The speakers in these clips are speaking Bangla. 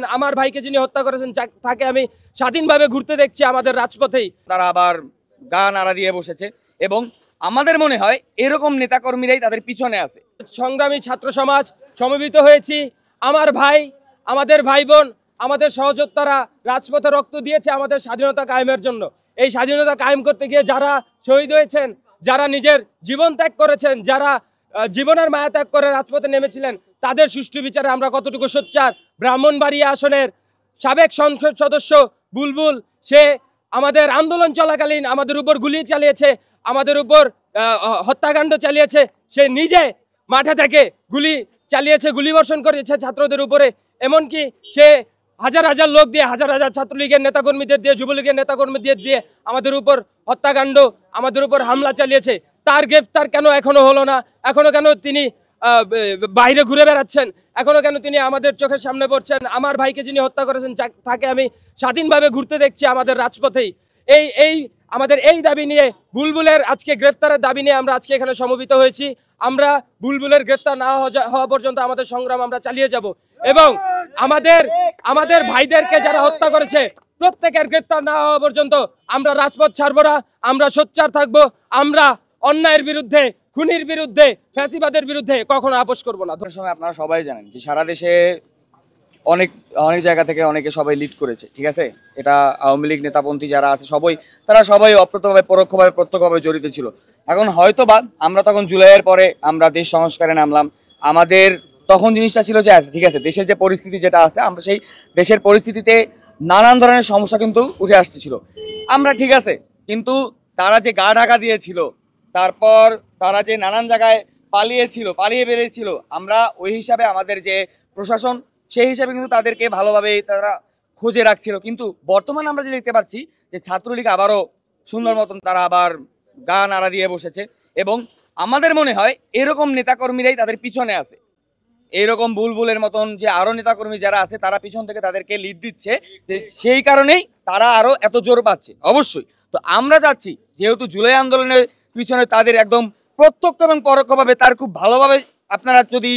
আমার ভাইকে যিনি হত্যা করেছেন তাকে আমি স্বাধীনভাবে ঘুরতে দেখছি আমাদের রাজপথেই। তারা আবার গা নাড়া দিয়ে বসেছে এবং আমাদের মনে হয় এরকম নেতাকর্মীরাই তাদের পিছনে আছে। সংগ্রামী ছাত্র সমাজ সমবেত হয়েছি। আমার ভাই, আমাদের ভাই বোন, আমাদের সহযোদ্ধারা রাজপথে রক্ত দিয়েছে আমাদের স্বাধীনতা কায়েমের জন্য। এই স্বাধীনতা কায়েম করতে গিয়ে যারা শহীদ হয়েছেন, যারা নিজের জীবন ত্যাগ করেছেন, যারা জীবনের মায়া ত্যাগ করে রাজপথে নেমেছিলেন, তাদের সুষ্ঠু বিচারে আমরা কতটুকু সোচ্চার। ব্রাহ্মণবাড়িয়া আসনের সাবেক সংসদ সদস্য বুলবুল, সে আমাদের আন্দোলন চলাকালীন আমাদের উপর গুলি চালিয়েছে, আমাদের উপর হত্যাকাণ্ড চালিয়েছে। সে নিজে মাঠে থেকে গুলি চালিয়েছে, গুলিবর্ষণ করেছে ছাত্রদের উপরে। এমনকি সে হাজার হাজার লোক দিয়ে, হাজার হাজার ছাত্রলীগের নেতাকর্মীদের দিয়ে, যুবলীগের নেতাকর্মীদের দিয়ে আমাদের উপর হত্যাকাণ্ড, আমাদের উপর হামলা চালিয়েছে। তার গ্রেফতার কেন এখনো হলো না? এখনো কেন তিনি বাইরে ঘুরে বেড়াচ্ছেন? এখনো কেন তিনি আমাদের চোখের সামনে পড়ছেন? আমার ভাইকে যিনি হত্যা করেছেন তাকে আমি স্বাধীনভাবে ঘুরতে দেখছি আমাদের রাজপথেই। এই আমাদের এই দাবি নিয়ে, বুলবুলের আজকে গ্রেফতারের দাবি নিয়ে আমরা আজকে এখানে সমবেত হয়েছি। আমরা বুলবুলের গ্রেফতার না হওয়া পর্যন্ত আমাদের সংগ্রাম আমরা চালিয়ে যাব এবং আমাদের ভাইদেরকে যারা হত্যা করেছে প্রত্যেকের গ্রেফতার না হওয়া পর্যন্ত আমরা রাজপথ ছাড়বো না। আমরা সোচ্চার থাকবো। আমরা অন্যায়ের বিরুদ্ধে, খুনির বিরুদ্ধে, ফ্যাসিবাদের বিরুদ্ধে কখনো আপোষ করব না। সময় আপনারা সবাই জানেন যে সারা দেশে অনেক অনেক জায়গা থেকে অনেকে সবাই লিড করেছে, ঠিক আছে। এটা আওয়ামী লীগ নেতাপন্থী যারা আছে তারা সবাই অপ্রত্যক্ষভাবে, পরোক্ষভাবে, প্রত্যক্ষভাবে জড়িত ছিল। এখন হয়তো বা আমরা তখন জুলাইয়ের পরে আমরা দেশ সংস্কারে নামলাম। আমাদের তখন জিনিসটা ছিল যে ঠিক আছে, দেশের যে পরিস্থিতি যেটা আছে, আমরা সেই দেশের পরিস্থিতিতে নানান ধরনের সমস্যা কিন্তু উঠে আসতেছিল। আমরা ঠিক আছে, কিন্তু তারা যে গা ঢাকা দিয়েছিল, তারপর তারা যে নানান জায়গায় পালিয়ে বেরিয়েছিল, আমরা ওই হিসাবে আমাদের যে প্রশাসন সেই হিসাবে কিন্তু তাদেরকে ভালোভাবে তারা খুঁজে রাখছিল। কিন্তু বর্তমানে আমরা যে দেখতে পাচ্ছি যে ছাত্রলীগ আবারও সুন্দর মতন তারা আবার গা নাড়া দিয়ে বসেছে এবং আমাদের মনে হয় এরকম নেতাকর্মীরাই তাদের পিছনে আছে। এইরকম বুলবুলের মতন যে আরো নেতাকর্মী যারা আছে তারা পিছন থেকে তাদেরকে লিড দিচ্ছে, যে সেই কারণেই তারা আরো এত জোর পাচ্ছে। অবশ্যই তো আমরা চাচ্ছি, যেহেতু জুলাই আন্দোলনের পিছনে তাদের একদম প্রত্যক্ষ এবং পরোক্ষভাবে তার খুব ভালোভাবে আপনারা যদি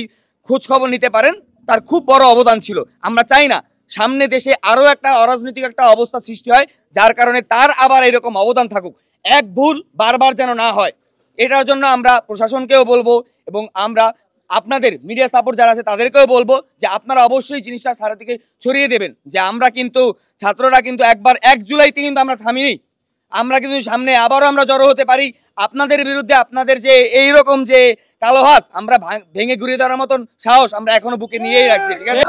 খোঁজ খবর নিতে পারেন, তার খুব বড় অবদান ছিল। আমরা চাই না সামনে দেশে আরো একটা অরাজনৈতিক একটা অবস্থা সৃষ্টি হয়, যার কারণে তার আবার এরকম অবদান থাকুক। এক ভুল বারবার যেন না হয়, এটার জন্য আমরা প্রশাসনকেও বলবো এবং আমরা আপনাদের মিডিয়া সাপোর্ট যারা আছে তাদেরকেও বলবো যে আপনারা অবশ্যই জিনিসটা সারাদিকে ছড়িয়ে দেবেন যে আমরা কিন্তু ছাত্ররা কিন্তু 1 জুলাইতে কিন্তু আমরা থামিনি। আমরা কিন্তু সামনে আবারও আমরা জড়ো হতে পারি আপনাদের বিরুদ্ধে। আপনাদের যে এইরকম যে কালো হাত আমরা ভেঙে ঘুরিয়ে দেওয়ার মতন সাহস আমরা এখনো বুকে নিয়েই রাখছি, ঠিক আছে।